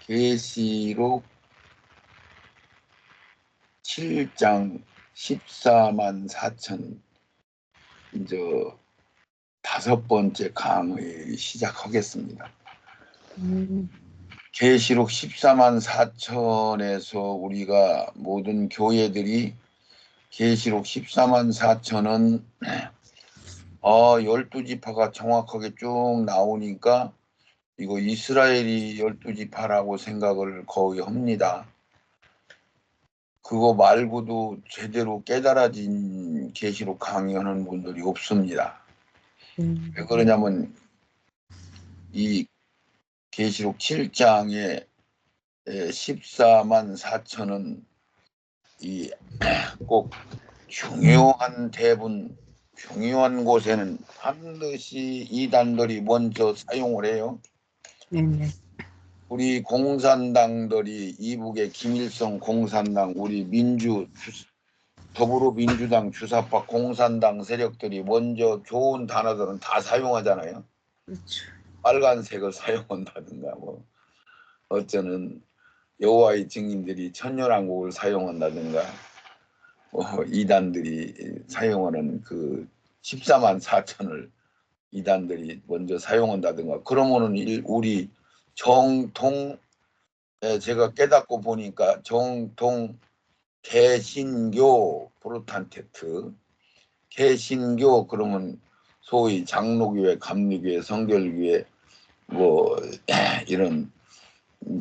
계시록 7장 14만 4천 이제 5번째 강의 시작하겠습니다. 계시록 14만 4천에서 우리가 모든 교회들이 계시록 14만 4천은 12지파가 정확하게 쭉 나오니까 이거 이스라엘이 12지파라고 생각을 거의 합니다. 그거 말고도 제대로 깨달아진 계시록 강의하는 분들이 없습니다. 왜 그러냐면 이 계시록 7장에 14만 4천은 이 꼭 중요한 대분, 중요한 곳에는 반드시 이단들이 먼저 사용을 해요. 우리 공산당들이 이북의 김일성 공산당, 우리 더불어민주당 주사파 공산당 세력들이 먼저 좋은 단어들은 다 사용하잖아요. 그렇죠. 빨간색을 사용한다든가 어쩌는 여호와의 증인들이 천년왕국을 사용한다든가 이단들이 사용하는 그 14만 4천을 이단들이 먼저 사용한다든가 그러면은 우리 정통 제가 깨닫고 보니까 정통 개신교 프로탄테트 개신교 그러면 소위 장로교회, 감리교회, 성결교회 이런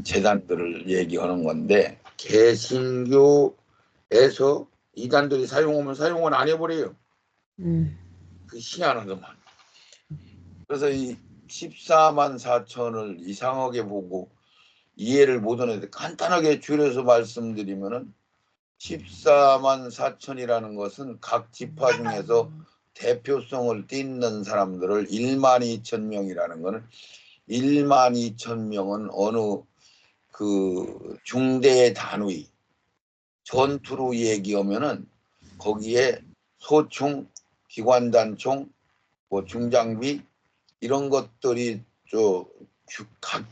재단들을 얘기하는 건데 개신교에서 이단들이 사용하면 사용은 안 해버려요. 그 희한하더만. 그래서 이 14만 4천을 이상하게 보고 이해를 못하는데 간단하게 줄여서 말씀드리면은 14만 4천이라는 것은 각 지파 중에서 대표성을 띠는 사람들을 1만 2천 명이라는 것은 1만 2천 명은 어느 그 중대 단위 전투로 얘기하면은 거기에 소총, 기관단총, 중장비 이런 것들이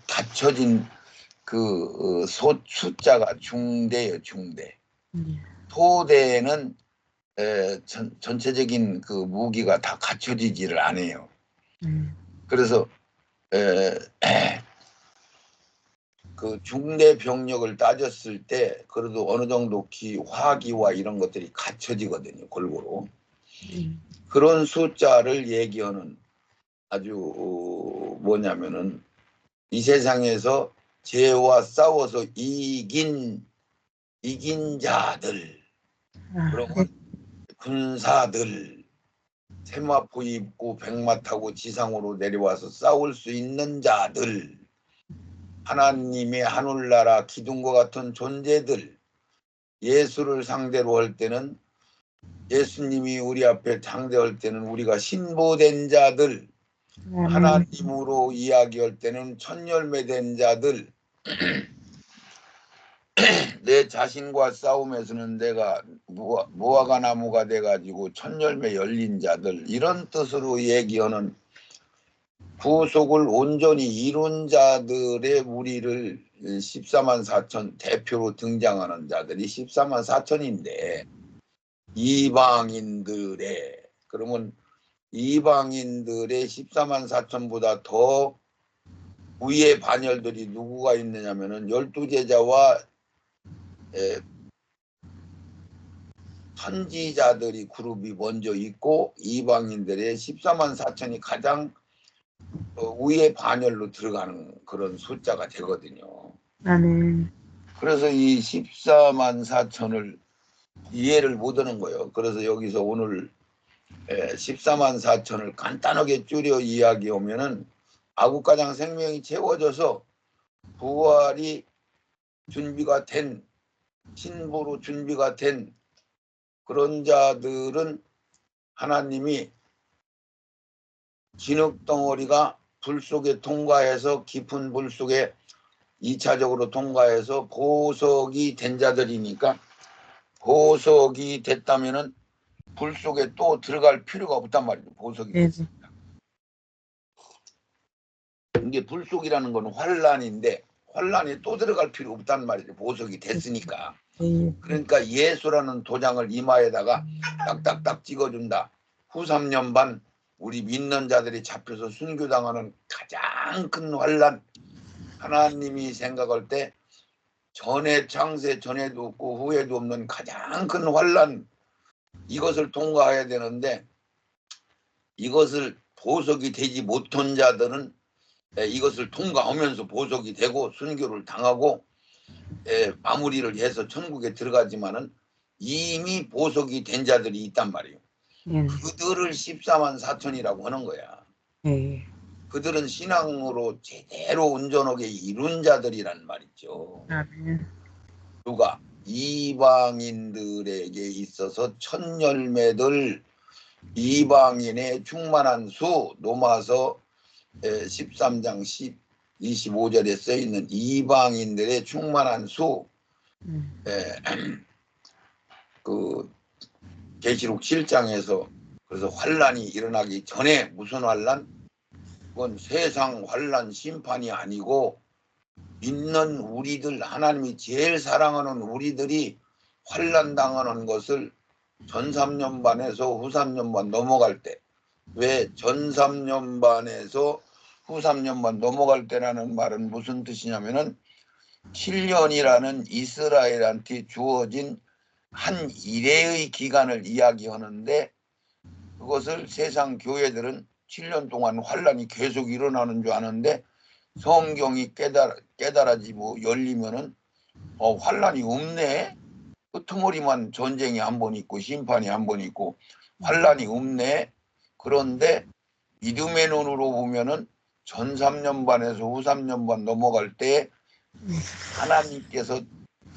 갖춰진 그 숫자가 중대예요, 중대. 토대는 전체적인 그 무기가 다 갖춰지지를 않아요. 그래서 그 중대 병력을 따졌을 때 그래도 어느 정도 화기와 이런 것들이 갖춰지거든요, 골고루. 그런 숫자를 얘기하는 아주 뭐냐면은 이 세상에서 죄와 싸워서 이긴 자들, 그러면 군사들, 세마포 입고 백마 타고 지상으로 내려와서 싸울 수 있는 자들, 하나님의 하늘나라 기둥과 같은 존재들, 예수를 상대로 할 때는 예수님이 우리 앞에 상대할 때는 우리가 신보된 자들, 하나님으로 이야기할 때는 천열매된 자들, 내 자신과 싸움에서는 내가 무화과 나무가 돼가지고 천열매 열린 자들, 이런 뜻으로 얘기하는 구속을 온전히 이룬 자들의 무리를 14만 4천 대표로 등장하는 자들이 14만 4천인데 이방인들의, 그러면 이방인들의 14만 4천보다 더 위의 반열들이 누구가 있느냐면은 12제자와 선지자들이 그룹이 먼저 있고 이방인들의 14만 4천이 가장 위의 반열로 들어가는 그런 숫자가 되거든요. 그래서 이 14만 4천을 이해를 못하는 거예요. 그래서 여기서 오늘 14만 4천을 간단하게 줄여 이야기하면은 아구가장 생명이 채워져서 부활이 준비가 된, 신부로 준비가 된 그런 자들은 하나님이 진흙덩어리가 불 속에 통과해서 깊은 불 속에 2차적으로 통과해서 보석이 된 자들이니까 보석이 됐다면은 불 속에 또 들어갈 필요가 없단 말이죠. 보석이 됐습니다. 이게 불 속이라는 건 환란인데 환란이 또 들어갈 필요 없단 말이죠. 보석이 됐으니까. 그러니까 예수라는 도장을 이마에다가 딱딱딱 찍어준다. 후 3년 반 우리 믿는 자들이 잡혀서 순교당하는 가장 큰 환란, 하나님이 생각할 때 전에 창세 전에도 없고 후에도 없는 가장 큰 환란, 이것을 통과해야 되는데 이것을 보석이 되지 못한 자들은 이것을 통과하면서 보석이 되고 순교를 당하고 마무리를 해서 천국에 들어가지만은 이미 보석이 된 자들이 있단 말이에요. 그들을 14만 4천이라고 하는 거야. 그들은 신앙으로 제대로 온전하게 이룬 자들이란 말이죠. 누가? 이방인들에게 있어서 첫 열매들, 이방인의 충만한 수, 로마서 13장 25절에 써있는 이방인들의 충만한 수, 그 계시록 7장에서 그래서 환란이 일어나기 전에 무슨 환란? 그건 세상 환란 심판이 아니고 믿는 우리들, 하나님이 제일 사랑하는 우리들이 환란 당하는 것을 전 3년 반에서 후 3년 반 넘어갈 때, 왜 전 3년 반에서 후 3년 반 넘어갈 때라는 말은 무슨 뜻이냐면은 7년이라는 이스라엘한테 주어진 한 일회의 기간을 이야기하는데, 그것을 세상 교회들은 7년 동안 환란이 계속 일어나는 줄 아는데 성경이 깨달아지고 열리면은 환란이 없네. 끄트머리만 전쟁이 한 번 있고 심판이 한 번 있고 환란이 없네. 그런데 믿음의 눈으로 보면은 전 3년 반에서 후 3년 반 넘어갈 때 하나님께서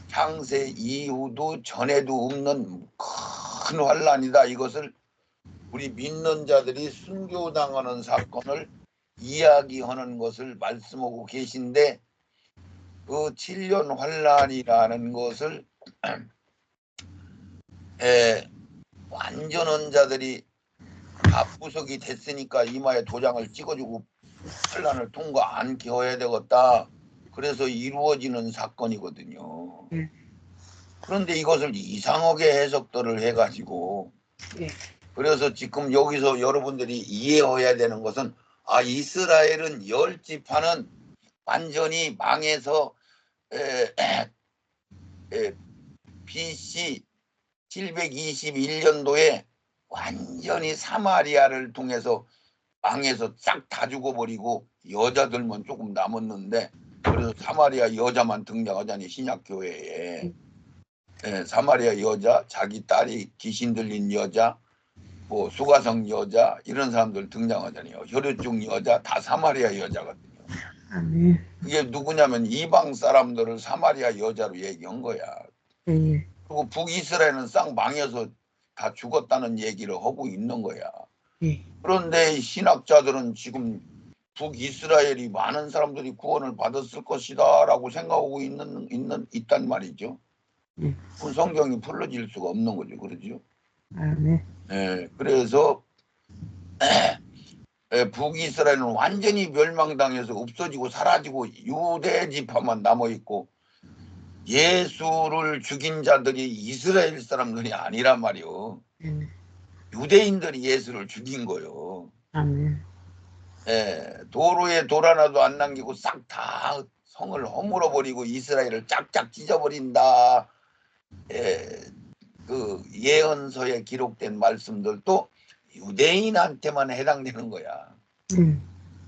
창세 이후도 전에도 없는 큰 환란이다. 이것을 우리 믿는 자들이 순교당하는 사건을 이야기하는 것을 말씀하고 계신데, 그 7년 환란이라는 것을 완전한 자들이 다 부석이 됐으니까 이마에 도장을 찍어주고 환란을 통과 안 겨야 되겠다. 그래서 이루어지는 사건이거든요. 그런데 이것을 이상하게 해석들을 해가지고 그래서 지금 여기서 여러분들이 이해해야 되는 것은 이스라엘은 10지파는 완전히 망해서 BC 721년도에 완전히 사마리아를 통해서 망해서 싹 다 죽어버리고 여자들만 조금 남았는데, 그래서 사마리아 여자만 등장하자니 신약교회에 사마리아 여자, 자기 딸이 귀신 들린 여자, 뭐 수가성 여자 이런 사람들 등장하잖아요. 혈류증 여자 다 사마리아 여자거든요. 그게 누구냐면 이방 사람들을 사마리아 여자로 얘기한 거야. 그리고 북이스라엘은 싹 망해서 다 죽었다는 얘기를 하고 있는 거야. 그런데 신학자들은 지금 북이스라엘이 많은 사람들이 구원을 받았을 것이다 라고 생각하고 있단 말이죠. 그 성경이 풀어질 수가 없는 거죠. 그러죠. 그래서 북이스라엘은 완전히 멸망당해서 없어지고 사라지고 유대 지파만 남아있고, 예수를 죽인 자들이 이스라엘 사람들이 아니란 말이요. 유대인들이 예수를 죽인 거요. 도로에 돌 하나도 안 남기고 싹 다 성을 허물어 버리고 이스라엘을 짝짝 찢어버린다. 그 예언서에 기록된 말씀들도 유대인한테만 해당되는 거야.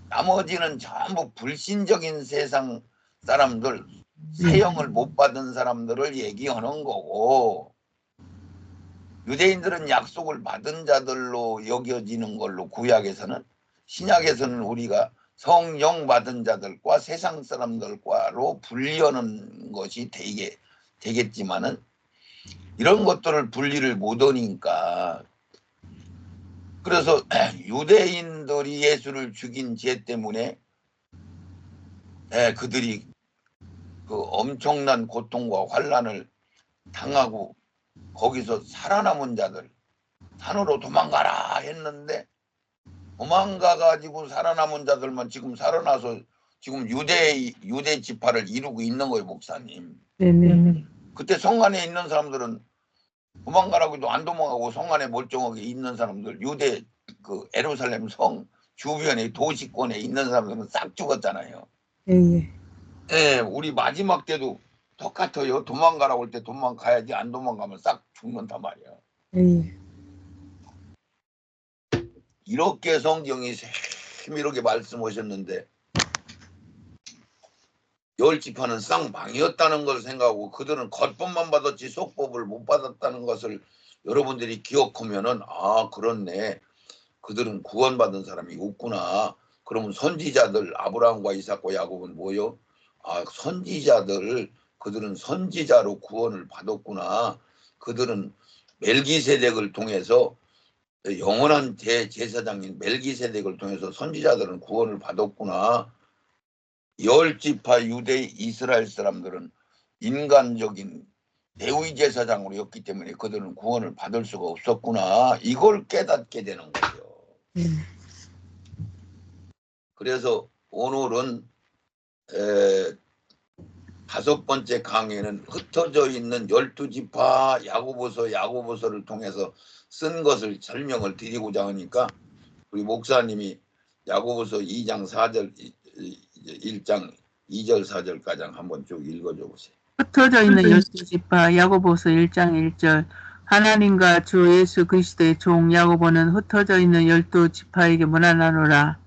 나머지는 전부 불신적인 세상 사람들, 세형을 못 받은 사람들을 얘기하는 거고, 유대인들은 약속을 받은 자들로 여겨지는 걸로 구약에서는, 신약에서는 우리가 성령 받은 자들과 세상 사람들과로 분리하는 것이 되겠지만은 이런 것들을 분리를 못하니까, 그래서 유대인들이 예수를 죽인 죄 때문에 그들이 그 엄청난 고통과 환란을 당하고 거기서 살아남은 자들 산으로 도망가라 했는데 도망가 가지고 살아남은 자들만 지금 살아나서 지금 유대 지파를 이루고 있는 거예요, 목사님. 네네. 그때 성안에 있는 사람들은 도망가라고 해도 안 도망가고 성안에 멀쩡하게 있는 사람들, 유대 그 예루살렘 성 주변의 도시권에 있는 사람들은 싹 죽었잖아요. 예. 예, 우리 마지막 때도 똑같아요. 도망가라고 할 때 도망가야지, 안 도망가면 싹 죽는단 말이야. 예. 이렇게 성경이 세밀하게 말씀하셨는데 10지파는 쌍방이었다는 걸 생각하고 그들은 겉법만 받았지 속법을 못 받았다는 것을 여러분들이 기억하면은 아 그렇네, 그들은 구원받은 사람이 없구나. 그러면 선지자들 아브라함과 이삭과 야곱은 뭐요? 아 선지자들, 그들은 선지자로 구원을 받았구나. 그들은 멜기세덱을 통해서 영원한 대제사장인 멜기세덱을 통해서 선지자들은 구원을 받았구나. 10지파 유대 이스라엘 사람들은 인간적인 대위 제사장으로였기 때문에 그들은 구원을 받을 수가 없었구나. 이걸 깨닫게 되는 거죠. 그래서 오늘은 5번째 강의는 흩어져 있는 12지파 야고보서를 통해서 쓴 것을 설명을 드리고자 하니까 우리 목사님이 야고보서 2장 4절 1장 2절 4절까지 한번 쭉 읽어줘 보세요. 흩어져 있는 12지파 야고보서 1장 1절. 하나님과 주 예수 그리스도의 종 야고보는 흩어져 있는 12지파에게 문안하노라.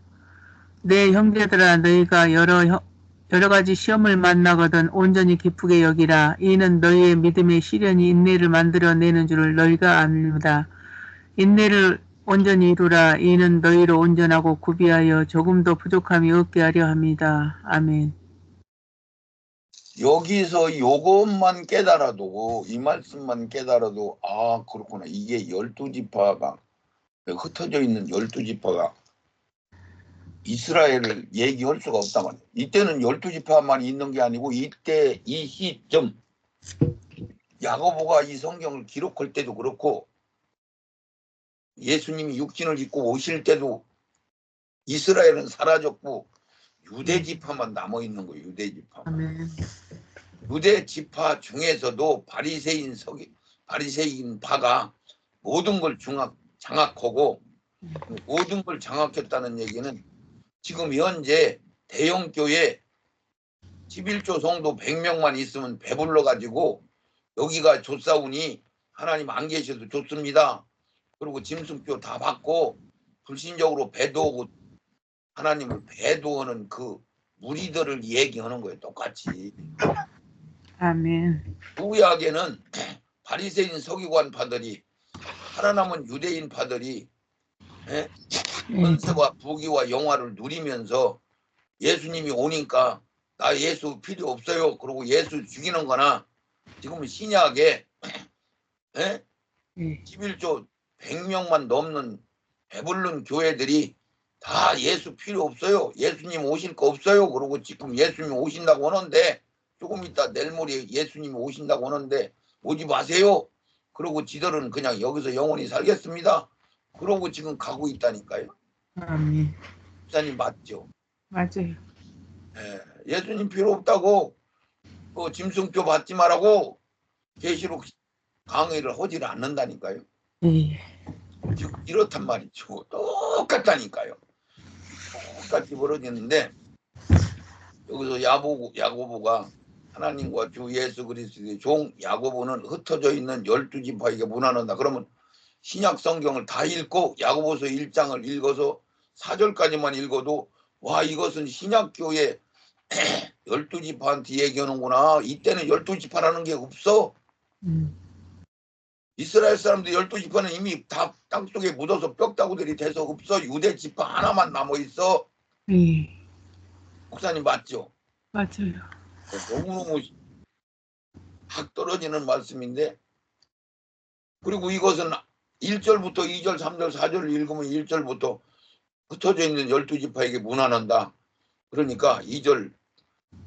내 형제들아, 너희가 여러 가지 시험을 만나거든 온전히 기쁘게 여기라. 이는 너희의 믿음의 시련이 인내를 만들어내는 줄을 너희가 압니다. 인내를 온전히 이루라. 이는 너희로 온전하고 구비하여 조금도 부족함이 없게 하려 합니다. 아멘. 여기서 요것만 깨달아도, 이 말씀만 깨달아도 아 그렇구나, 이게 12지파가 흩어져 있는 12지파가 이스라엘을 얘기할 수가 없단 말이에요. 이때는 12지파만 있는 게 아니고 이때 이 시점 야고보가 이 성경을 기록할 때도 그렇고 예수님이 육신을 입고 오실 때도 이스라엘은 사라졌고 유대지파만 남아있는 거예요. 유대지파만. 유대지파 중에서도 바리새인 파가 모든 걸 장악하고, 모든 걸 장악했다는 얘기는 지금 현재 대형교회 11조 성도 100명만 있으면 배불러 가지고 여기가 좋사오니 하나님 안 계셔도 좋습니다. 그리고 짐승표 다 받고 불신적으로 배도하고 하나님을 배도하는 그 무리들을 얘기하는 거예요. 똑같이. 아멘. 구약에는 바리새인 서기관파들이, 살아남은 유대인파들이 권세와 부귀와 영화를 누리면서 예수님이 오니까 나 예수 필요 없어요. 그러고 예수 죽이는 거나, 지금 신약에 11조 100명만 넘는 배부른 교회들이 다 예수 필요 없어요. 예수님 오실 거 없어요. 그러고 지금 예수님 오신다고 하는데, 조금 있다 내일 모레 예수님 오신다고 하는데 오지 마세요. 그러고 지들은 그냥 여기서 영원히 살겠습니다. 그러고 지금 가고 있다니까요. 아멘. 목사님 맞죠? 맞아요. 예수님 필요 없다고 그 짐승표 받지 말라고 계시록 강의를 하지를 않는다니까요. 지금 이렇단 말이죠. 똑같다니까요. 똑같이 벌어지는데 여기서 야고보가 하나님과 주 예수 그리스도의 종 야고보는 흩어져 있는 12지파에게 문안한다. 그러면 신약 성경을 다 읽고 야고보서 1장을 읽어서 4절까지만 읽어도 와 이것은 신약교회 12지파한테 얘기하는구나. 이때는 12지파라는 게 없어. 이스라엘 사람들 12지파는 이미 다 땅속에 묻어서 뼈다구들이 돼서 없어. 유대지파 하나만 남아있어. 목사님 맞죠? 맞아요. 너무너무 확 떨어지는 말씀인데, 그리고 이것은 1절부터 2절 3절 4절을 읽으면 1절부터 흩어져 있는 12지파에게 문안한다. 그러니까 2절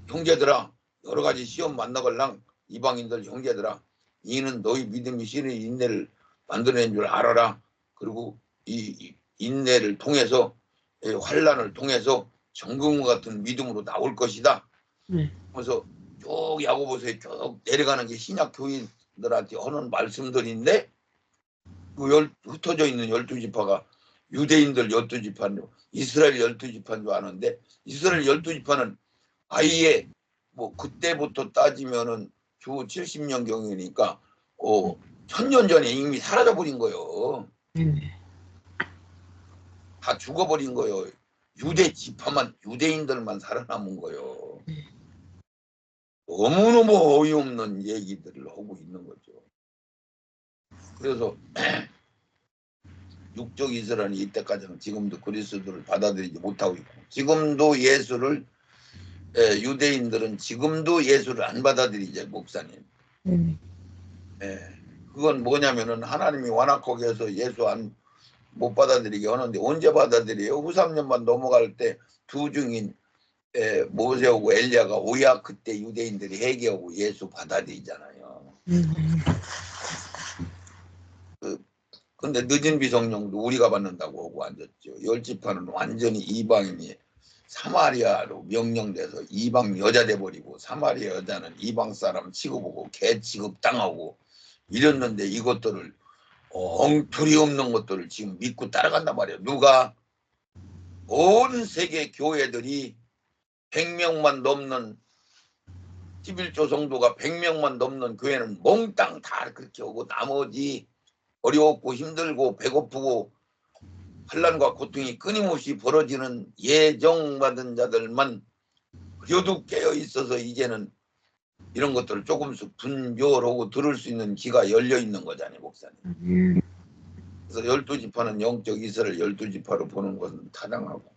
형제들아 여러 가지 시험 만나걸랑 이방인들 형제들아 이는 너희 믿음이 신의 인내를 만들어낸 줄 알아라. 그리고 이 인내를 통해서 환난을 통해서 정금 같은 믿음으로 나올 것이다. 네. 그래서 쭉 야고보서에 쭉 내려가는 게 신약 교인들한테 하는 말씀들인데 흩어져 있는 12지파가 유대인들 12지파인 이스라엘 12지파인 줄 아는데 이스라엘 12지파는 아예 뭐 그때부터 따지면은 주 70년 경이니까 1000년 전에 이미 사라져 버린 거예요. 네. 다 죽어버린 거예요. 유대 지파만 유대인들만 살아남은 거예요. 너무너무 어이없는 얘기들을 하고 있는 거죠. 그래서 육적 이스라엘이 이때까지는 지금도 그리스도를 받아들이지 못하고 있고 지금도 예수를 유대인들은 지금도 예수를 안 받아들이죠. 목사님. 그건 뭐냐면은 하나님이 완악하게 해서 예수 못 받아들이게 하는데 언제 받아들여요? 후 3년만 넘어갈 때 두 증인 모세하고 엘리야가 오야 그때 유대인들이 회개하고 예수 받아들이잖아요. 근데 늦은 비성령도 우리가 받는다고 하고 앉았죠. 열지파는 완전히 이방인이 사마리아로 명령돼서 이방 여자 돼버리고 사마리아 여자는 이방 사람 취급하고 개 취급당하고 이랬는데 이것들을 엉터리 없는 것들을 지금 믿고 따라간단 말이에요. 누가? 온 세계 교회들이 100명만 넘는 11조 성도가 100명만 넘는 교회는 몽땅 다 그렇게 오고 나머지 어렵고 힘들고 배고프고 환난과 고통이 끊임없이 벌어지는 예정받은 자들만 그래도 깨어 있어서 이제는 이런 것들을 조금씩 분별하고 들을 수 있는 귀가 열려 있는 거잖아요, 목사님. 그래서 12지파는 영적 이스라엘 12지파로 보는 것은 타당하고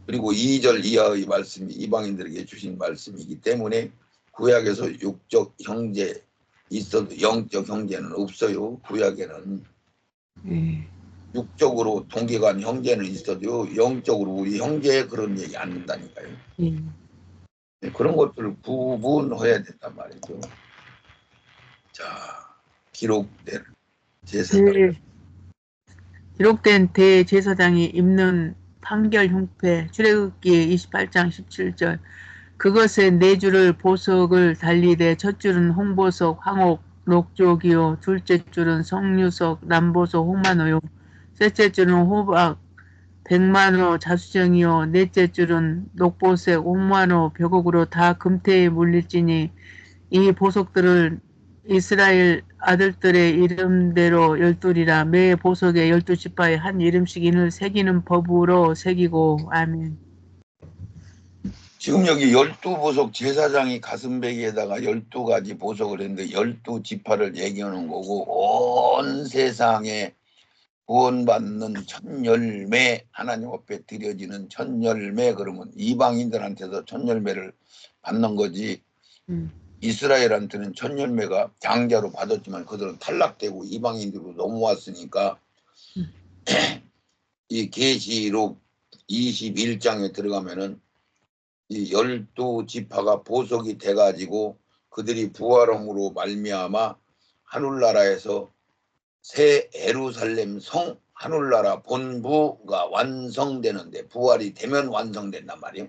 그리고 2절 이하의 말씀이 이방인들에게 주신 말씀이기 때문에 구약에서 육적 형제 있어도 영적 형제는 없어요. 구약에는 육적으로 동기간 형제는 있어도 영적으로 우리 형제 그런 얘기 안 한다니까요. 그런 것들을 구분해야 된단 말이죠. 자, 기록된 제사장. 기록된 대제사장이 입는 판결 흉패 출애굽기 28장 17절 그것의 네 줄을 보석을 달리되 첫 줄은 홍보석 황옥 녹족이요 둘째 줄은 석류석 남보석 홍만호요 셋째 줄은 호박 백만호 자수정이요 넷째 줄은 녹보색 홍만호 벽옥으로 다 금태에 물릴지니 이 보석들을 이스라엘 아들들의 이름대로 12이라 매 보석에 12지파에 한 이름씩 인을 새기는 법으로 새기고 아멘. 지금 여기 12보석 제사장이 가슴베개에다가 12가지 보석을 했는데 12지파를 얘기하는 거고 온 세상에 구원받는 첫 열매 하나님 앞에 드려지는 첫 열매 그러면 이방인들한테서 첫 열매를 받는 거지 이스라엘한테는 첫 열매가 장자로 받았지만 그들은 탈락되고 이방인들로 넘어왔으니까 이 계시록 21장에 들어가면은 이 12지파가 보석이 돼가지고 그들이 부활함으로 말미암아 하늘나라에서 새 예루살렘 성 하늘나라 본부가 완성되는데 부활이 되면 완성된단 말이에요.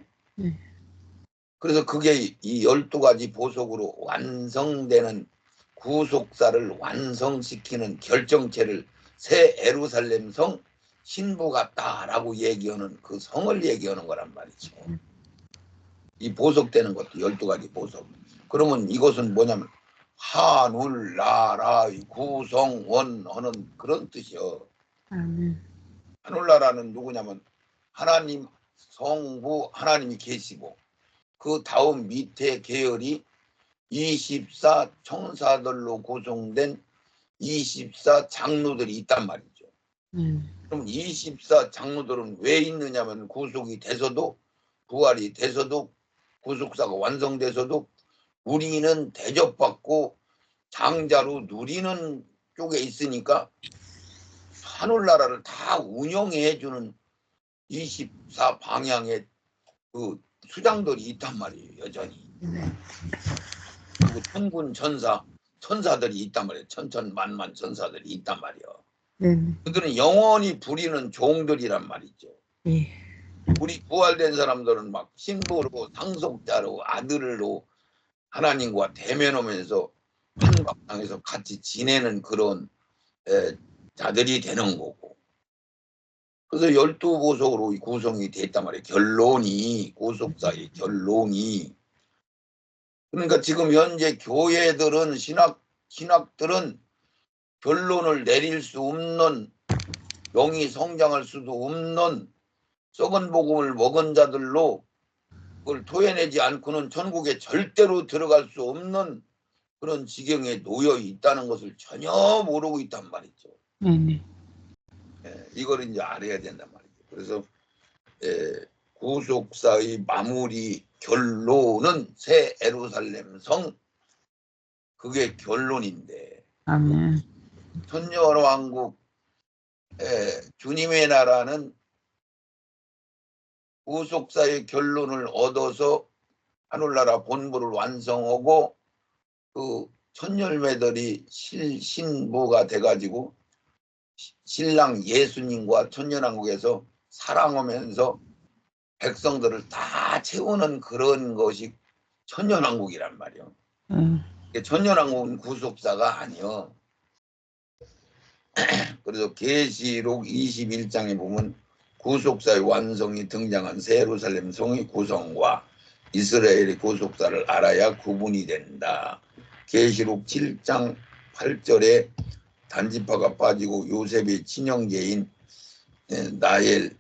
그래서 그게 이 12가지 보석으로 완성되는 구속사를 완성시키는 결정체를 새 예루살렘 성 신부 같다라고 얘기하는 그 성을 얘기하는 거란 말이죠. 이 보석되는 것도 12가지 보석. 그러면 이것은 뭐냐면 하늘나라의 구성원 하는 그런 뜻이요. 하늘나라는 누구냐면 하나님 성부 하나님이 계시고 그 다음 밑에 계열이 24 천사들로 구성된 24 장로들이 있단 말이죠. 그럼 24 장로들은 왜 있느냐면 구속이 돼서도 부활이 돼서도 구속사가 완성돼서도 우리는 대접받고 장자로 누리는 쪽에 있으니까 하늘나라를 다 운영해주는 24 방향의 그 수장들이 있단 말이에요. 여전히. 그리고 천군 천사들이 있단 말이에요. 천천만만 천사들이 있단 말이에요. 그들은 영원히 부리는 종들이란 말이죠. 우리 부활된 사람들은 막 신부로 상속자로 아들로 하나님과 대면하면서 한밥상에서 같이 지내는 그런 자들이 되는 거고. 그래서 12보석으로 구성이 됐단 말이에요. 결론이, 구속사의 결론이. 그러니까 지금 현재 교회들은 신학들은 결론을 내릴 수 없는, 영이 성장할 수도 없는 썩은 복음을 먹은 자들로 그걸 토해내지 않고는 천국에 절대로 들어갈 수 없는 그런 지경에 놓여 있다는 것을 전혀 모르고 있단 말이죠. 네네. 이걸 이제 알아야 된단 말이죠. 그래서 구속사의 마무리 결론은 새 예루살렘 성, 그게 결론인데, 아멘. 천년왕국 주님의 나라는 구속사의 결론을 얻어서 하늘나라 본부를 완성하고 그 천열매들이 신부가 돼가지고 신랑 예수님과 천년왕국에서 사랑하면서 백성들을 다 채우는 그런 것이 천년왕국이란 말이요. 천년왕국은 구속사가 아니요. 그래서 계시록 21장에 보면 구속사의 완성이 등장한 새 예루살렘 성의 구성과 이스라엘의 구속사를 알아야 구분이 된다. 계시록 7장 8절에 단지파가 빠지고 요셉의 친형제인 나엘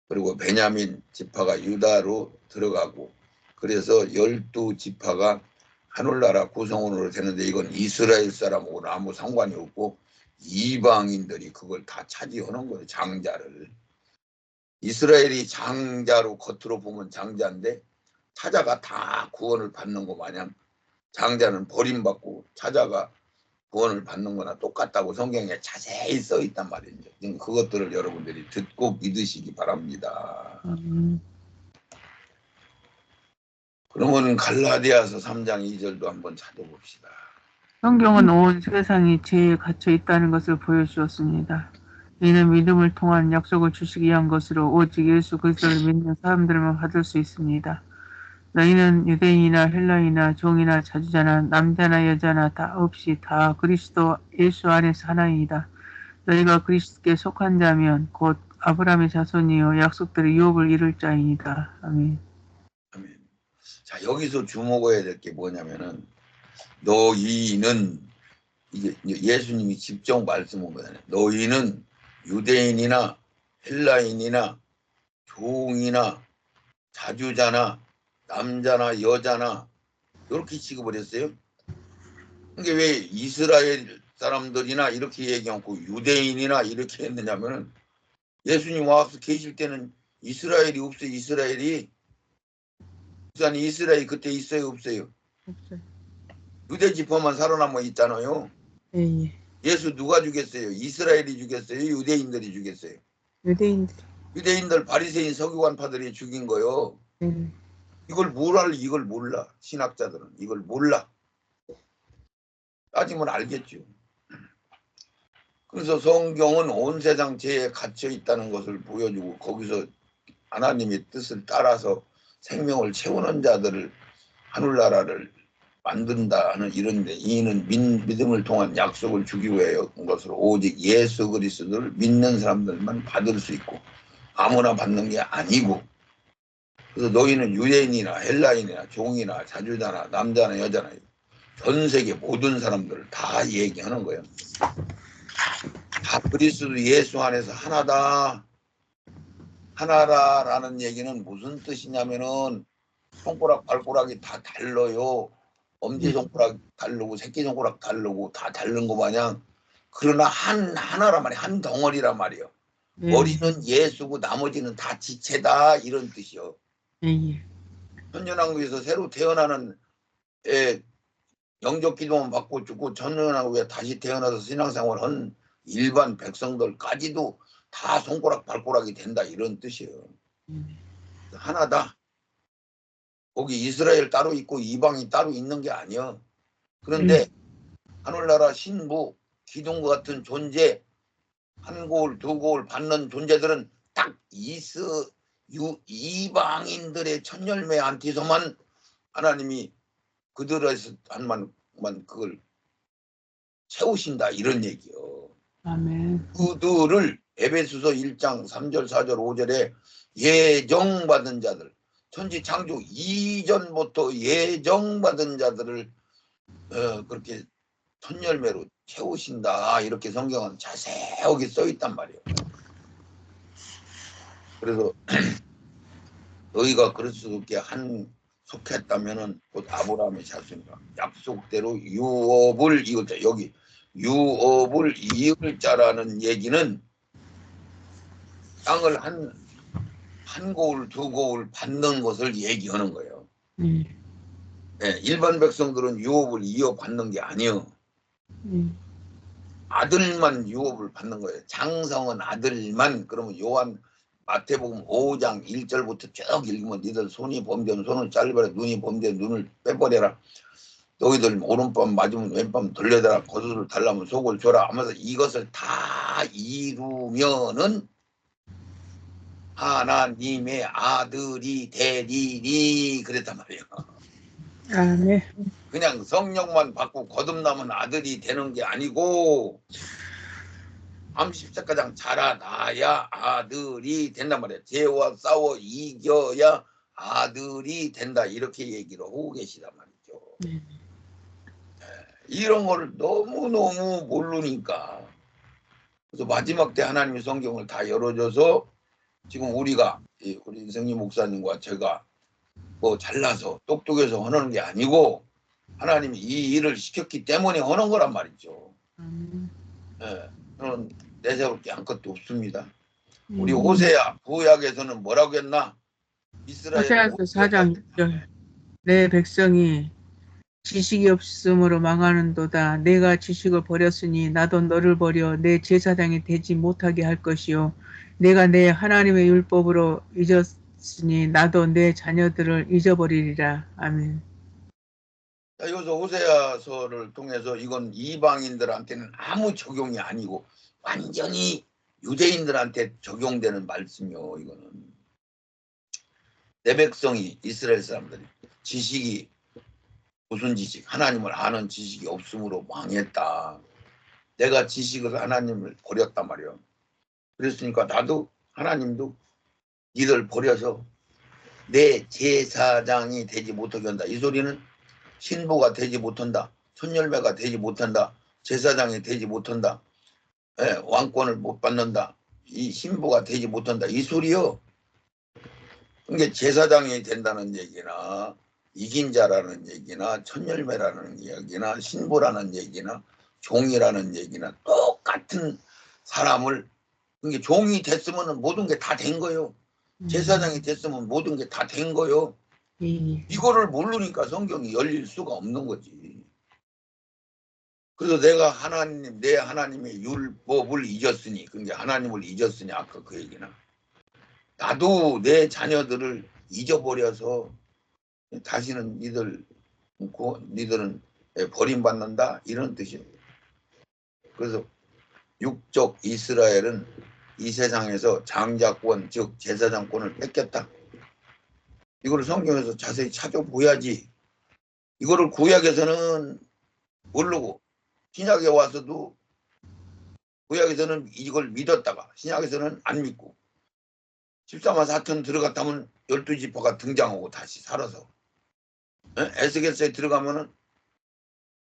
그리고 베냐민 지파가 유다로 들어가고, 그래서 12지파가 하늘나라 구성원으로 되는데 이건 이스라엘 사람하고는 아무 상관이 없고 이방인들이 그걸 다 차지하는 거예요. 장자를. 이스라엘이 장자로 겉으로 보면 장자인데 차자가 다 구원을 받는 거 마냥 장자는 버림받고 차자가 구원을 받는 거나 똑같다고 성경에 자세히 써 있단 말이죠. 그것들을 여러분들이 듣고 믿으시기 바랍니다. 그러면 갈라디아서 3장 2절도 한번 찾아봅시다. 성경은 온 세상이 죄에 갇혀 있다는 것을 보여주었습니다. 이는 믿음을 통한 약속을 주시기 위한 것으로 오직 예수 그리스도를 믿는 사람들만 받을 수 있습니다. 너희는 유대인이나 헬라인이나 종이나 자주자나 남자나 여자나 다 없이 다 그리스도 예수 안에서 하나이다. 너희가 그리스도께 속한 자면 곧 아브라함의 자손이요 약속들의 유업을 이룰 자이니다. 아멘. 아멘. 자, 여기서 주목해야 될 게 뭐냐면은 너희는, 이게 예수님이 직접 말씀한 거잖아요. 너희는 유대인이나 헬라인이나 종이나 자주자나 남자나 여자나 이렇게 취급을 했어요. 그게 왜 이스라엘 사람들이나 이렇게 얘기하고 유대인이나 이렇게 했느냐면은 예수님 와서 계실 때는 이스라엘이 없어요. 이스라엘이 그때 있어요, 없어요? 없어요. 유대 지파만 살아남아 있잖아요. 예. 예수 누가 죽였어요? 이스라엘이 죽였어요? 유대인들이 죽였어요? 유대인들. 유대인들 바리새인 서기관파들이 죽인 거요. 이걸 이걸 몰라. 신학자들은 이걸 몰라. 따지면 알겠죠. 그래서 성경은 온 세상 죄에 갇혀 있다는 것을 보여주고 거기서 하나님의 뜻을 따라서 생명을 채우는 자들을 하늘나라를 만든다 하는 이런데, 이는 믿음을 통한 약속을 주기 위한 것으로 오직 예수 그리스도를 믿는 사람들만 받을 수 있고 아무나 받는 게 아니고, 그래서 너희는 유대인이나 헬라인이나 종이나 자주자나 남자나 여자나 전 세계 모든 사람들을 다 얘기하는 거예요. 다 그리스도 예수 안에서 하나다. 하나다라는 얘기는 무슨 뜻이냐면은 손가락 발가락이 다 달라요. 엄지손가락 다르고 새끼손가락 다르고 다 다른 거 마냥, 그러나 하나란 말이야. 한 덩어리란 말이에요. 머리는 예수고 나머지는 다 지체다 이런 뜻이요. 천년왕국에서 새로 태어나는 영적 기도만 받고 죽고 천년왕국에 다시 태어나서 신앙생활 한 일반 백성들까지도 다 손가락 발가락이 된다 이런 뜻이에요. 하나다. 거기 이스라엘 따로 있고 이방이 따로 있는 게 아니야. 그런데 하늘나라 신부 기둥과 같은 존재, 한 고을 두 고을 받는 존재들은 딱 이방인들의 첫 열매한테서만 하나님이 그들한테만 그걸 채우신다 이런 얘기요. 아멘. 그들을 에베소서 1장 3절 4절 5절에 예정받은 자들, 천지 창조 이전부터 예정받은 자들을 그렇게 첫 열매로 채우신다 이렇게 성경은 자세하게 써 있단 말이에요. 그래서 너희가 그리스도께 한 속했다면은 곧 아브라함의 자손이라 약속대로 유업을 이을 자. 여기 유업을 이을 자라는 얘기는 땅을 한 고울 두 고울 받는 것을 얘기하는 거예요. 네, 일반 백성들은 유업을 이어 받는 게 아니에요. 아들만 유업을 받는 거예요. 장성은 아들만. 그러면 요한 마태복음 5장 1절부터 쭉 읽으면 니들 손이 범죄는 손을 잘라버려, 눈이 범죄는 눈을 빼버려라, 너희들 오른밤 맞으면 왼밤 돌려대라, 겉옷을 달라면 속을 줘라 하면서 이것을 다 이루면은 하나님의 아들이 되리니 그랬단 말이에요. 아멘. 그냥 성령만 받고 거듭나면 아들이 되는 게 아니고 30세가장 자라나야 아들이 된단 말이에요. 죄와 싸워 이겨야 아들이 된다 이렇게 얘기를 하고 계시단 말이죠. 이런 걸 너무너무 모르니까 그래서 마지막 때 하나님의 성경을 다 열어줘서 지금 우리가 우리 이성님 목사님과 제가 뭐 잘나서 똑똑해서 하는 게 아니고 하나님이 이 일을 시켰기 때문에 하는 거란 말이죠. 저는 내세울 게 아무것도 없습니다. 우리 호세야 구약에서는 뭐라고 했나? 이스라엘은 호세아서 4장 6절. 내 백성이 지식이 없음으로 망하는도다. 내가 지식을 버렸으니 나도 너를 버려 내 제사장이 되지 못하게 할 것이요. 내가 내 하나님의 율법으로 잊었으니 나도 내 자녀들을 잊어버리리라. 아멘. 여기서 호세아서를 통해서 이건 이방인들한테는 아무 적용이 아니고 완전히 유대인들한테 적용되는 말씀이요. 이거는 내 백성이 이스라엘 사람들이 지식이 무슨 지식? 하나님을 아는 지식이 없음으로 망했다. 내가 지식을 하나님을 버렸단 말이야. 그랬으니까 나도 하나님도 니들 버려서 내 제사장이 되지 못하게 한다. 이 소리는 신부가 되지 못한다. 손열매가 되지 못한다. 제사장이 되지 못한다. 왕권을 못 받는다. 이 신부가 되지 못한다. 이 소리요. 그러니까 제사장이 된다는 얘기나 이긴 자라는 얘기나 천열매라는 얘기나 신부라는 얘기나 종이라는 얘기나 똑같은 사람을 그러니까 종이 됐으면 모든 게 다 된 거요. 제사장이 됐으면 모든 게 다 된 거요. 이거를 모르니까 성경이 열릴 수가 없는 거지. 그래서 내가 내 하나님의 율법을 잊었으니, 그러니까 하나님을 잊었으니 아까 그 얘기나 나도 내 자녀들을 잊어버려서 다시는 니들은 버림받는다 이런 뜻이에요. 그래서 육적 이스라엘은 이 세상에서 장자권 즉 제사장권을 뺏겼다. 이거를 성경에서 자세히 찾아보야지. 이거를 구약에서는 모르고 신약에 와서도 구약에서는 이걸 믿었다가 신약에서는 안 믿고 14만 4천 들어갔다면 12지파가 등장하고 다시 살아서 에스겔서에 들어가면은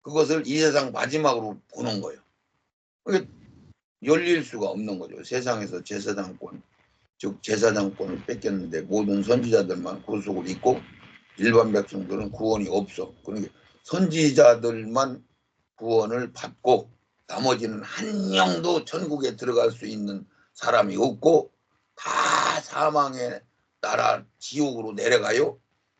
그것을 이 세상 마지막으로 보는 거예요. 그게 열릴 수가 없는 거죠. 세상에서 제사장권 즉 제사장권을 뺏겼는데 모든 선지자들만 구속을 입고 일반 백성들은 구원이 없어. 그러니까 선지자들만 구원을 받고 나머지는 한 명도 천국에 들어갈 수 있는 사람이 없고 다 사망의 나라 지옥으로 내려가요.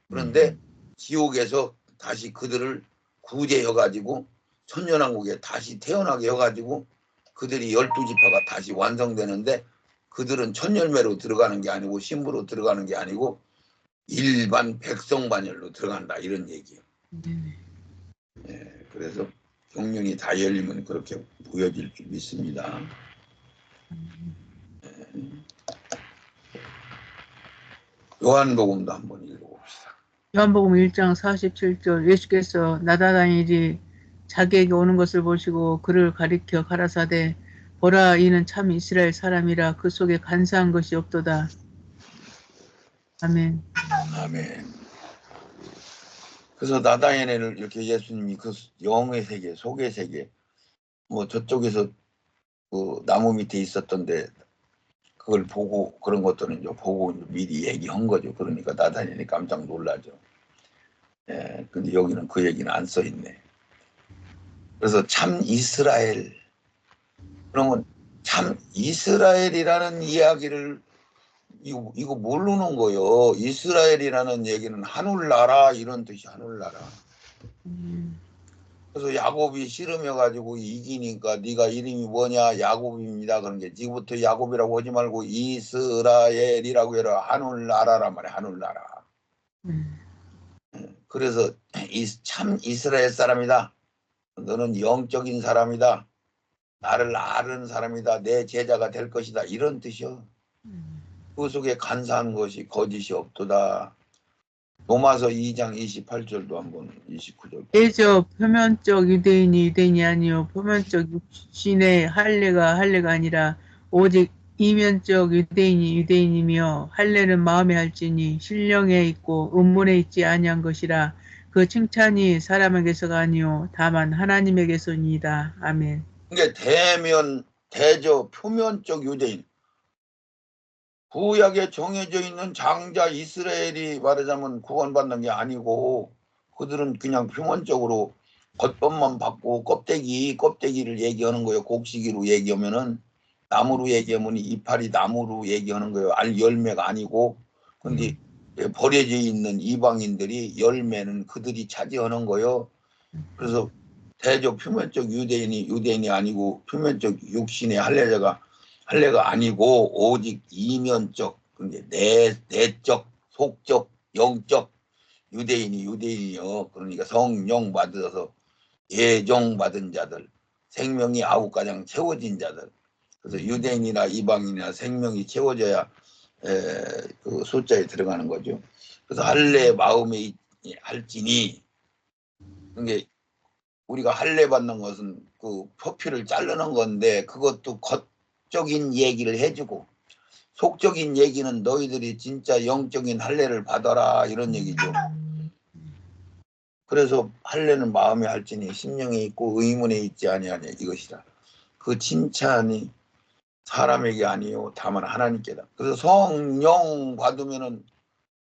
그런데 지옥에서 다시 그들을 구제해가지고 천년왕국에 다시 태어나게 해가지고 그들이 12지파가 다시 완성되는데 그들은 천열매로 들어가는 게 아니고 신부로 들어가는 게 아니고 일반 백성반열로 들어간다 이런 얘기예요. 그래서 경륜이 다 열리면 그렇게 보여질 줄 믿습니다. 요한복음도 한번 읽어봅시다. 요한복음 1장 47절 예수께서 나다나엘이 자기에게 오는 것을 보시고 그를 가리켜 가라사대 보라 이는 참 이스라엘 사람이라 그 속에 간사한 것이 없도다. 아멘. 아멘. 그래서 나다나엘을 이렇게 예수님이 그 영의 세계, 속의 세계, 뭐 저쪽에서 그 나무 밑에 있었던데 그걸 보고 그런 것들은 이제 보고 미리 얘기한 거죠. 그러니까 나다나엘이 깜짝 놀라죠. 예, 근데 여기는 그 얘기는 안 써 있네. 그래서 참 이스라엘, 그러면 참 이스라엘이라는 이야기를 이거 모르는 거요. 이스라엘이라는 얘기는 하늘나라 이런 뜻이 하늘나라. 그래서 야곱이 씨름해 가지고 이기니까 네가 이름이 뭐냐 야곱입니다. 그런 게 지금부터 야곱이라고 하지 말고 이스라엘이라고 해라. 하늘나라란 말이야. 하늘나라. 그래서 참 이스라엘 사람이다. 너는 영적인 사람이다. 나를 아는 사람이다. 내 제자가 될 것이다. 이런 뜻이요. 그 속에 간사한 것이 거짓이 없도다. 로마서 2장 28절도 한번 29절. 예저 표면적 유대인이 유대인이 아니요 표면적 육신의 할례가 할례가 아니라 오직 이면적 유대인이 유대인이며 할례는 마음에 할지니 신령에 있고 음문에 있지 아니한 것이라 그 칭찬이 사람에게서가 아니요 다만 하나님에게서니이다. 아멘. 이게 대저 표면적 유대인. 구약에 정해져 있는 장자 이스라엘이 말하자면 구원받는 게 아니고 그들은 그냥 표면적으로 겉법만 받고 껍데기를 얘기하는 거예요. 곡식이로 얘기하면은 나무로 얘기하면 이파리 나무로 얘기하는 거예요. 열매가 아니고. 근데 버려져 있는 이방인들이 열매는 그들이 차지하는 거예요. 그래서 대저 표면적 유대인이 아니고 표면적 육신의 할례가 아니고 오직 이면적 내적 속적 영적 유대인이요. 그러니까 성령 받아서 예정 받은 자들, 생명이 아홉 가장 채워진 자들. 그래서 유대인이나 이방인이나 생명이 채워져야 그 숫자에 들어가는 거죠. 그래서 할례 마음에 할지니, 그게 우리가 할례 받는 것은 그 표피를 자르는 건데 그것도 겉적인 얘기를 해주고 속적인 얘기는 너희들이 진짜 영적인 할례를 받아라 이런 얘기죠. 그래서 할례는 마음에 할지니 심령에 있고 의문에 있지 아니하냐 이것이다. 그 칭찬이 사람에게 아니요 다만 하나님께다. 그래서 성령 받으면은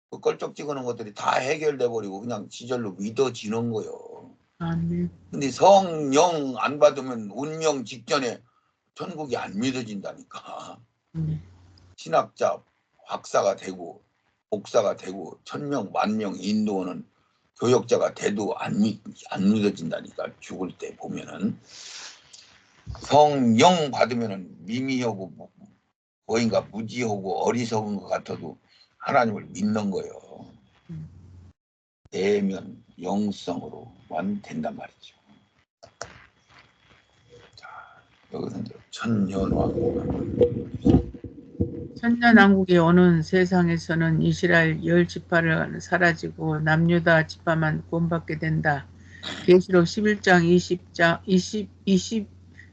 그 껄쩍 찍어놓은 것들이 다 해결돼 버리고 그냥 지절로 믿어지는 거요. 아멘. 근데 성령 안 받으면 운명 직전에 천국이 안 믿어진다니까. 신학자 박사가 되고 목사가 되고 1000명 만명 인도하는 교역자가 돼도 안 믿어진다니까. 죽을 때 보면은 성령 받으면은 미미하고 뭐인가 무지하고 어리석은 것 같아도 하나님을 믿는 거예요. 대면 영성으로만 된단 말이죠. 자, 여기서 이제 천년왕국. 천년왕국이 오는 세상에서는 이스라엘 10지파를 사라지고 남유다 지파만 구원받게 된다. 계시록 11장